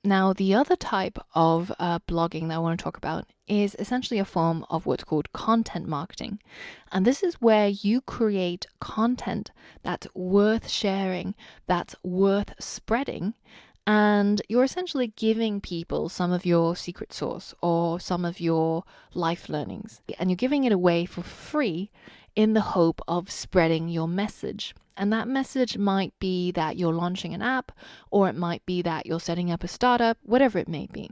Now, the other type of blogging that I want to talk about is essentially a form of what's called content marketing. And this is where you create content that's worth sharing, that's worth spreading, and you're essentially giving people some of your secret sauce or some of your life learnings. And you're giving it away for free in the hope of spreading your message. And that message might be that you're launching an app, or it might be that you're setting up a startup, whatever it may be.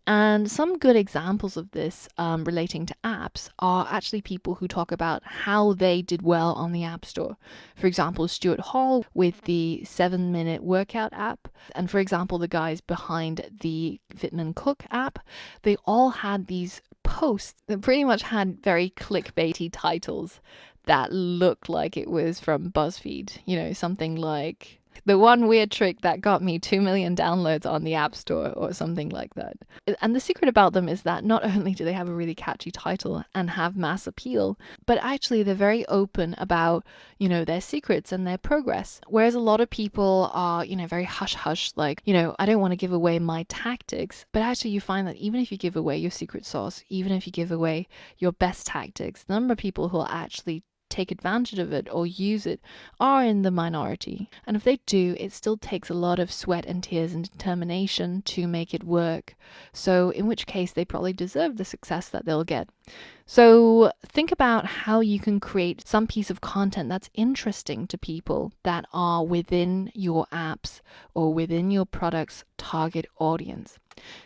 And some good examples of this relating to apps are actually people who talk about how they did well on the App Store. For example, Stuart Hall with the 7 Minute Workout app. And for example, the guys behind the Fitman Cook app, they all had these posts that pretty much had very clickbaity titles that looked like it was from BuzzFeed. Something like the one weird trick that got me 2 million downloads on the App Store or something like that. And the secret about them is that not only do they have a really catchy title and have mass appeal, but actually they're very open about, their secrets and their progress. Whereas a lot of people are, very hush hush, like, I don't want to give away my tactics. But actually you find that even if you give away your secret sauce, even if you give away your best tactics, the number of people who will actually take advantage of it or use it are in the minority. And if they do, it still takes a lot of sweat and tears and determination to make it work. So in which case they probably deserve the success that they'll get. So think about how you can create some piece of content that's interesting to people that are within your apps or within your product's target audience.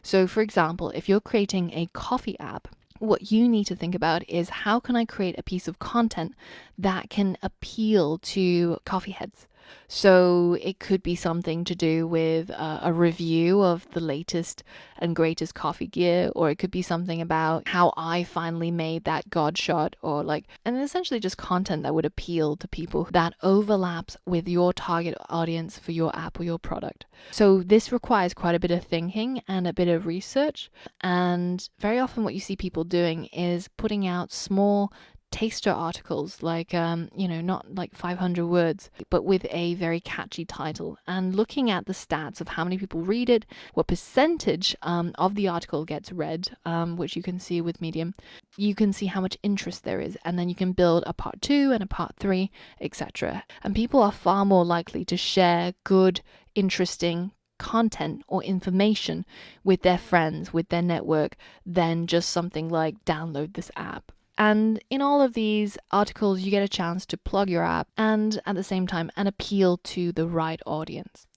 So for example, if you're creating a coffee app, what you need to think about is how can I create a piece of content that can appeal to coffee heads? So it could be something to do with a review of the latest and greatest coffee gear, or it could be something about how I finally made that God shot, and essentially just content that would appeal to people that overlaps with your target audience for your app or your product. So this requires quite a bit of thinking and a bit of research. And very often what you see people doing is putting out small taster articles, not like 500 words, but with a very catchy title, and looking at the stats of how many people read it, what percentage of the article gets read, which you can see with Medium. You can see how much interest there is, and then you can build a part 2 and a part 3, etc. And people are far more likely to share good, interesting content or information with their friends, with their network, than just something like download this app. And in all of these articles, you get a chance to plug your app and at the same time an appeal to the right audience.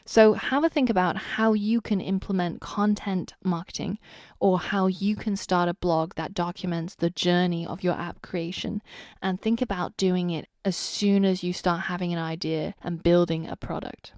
So have a think about how you can implement content marketing, or how you can start a blog that documents the journey of your app creation, and think about doing it as soon as you start having an idea and building a product.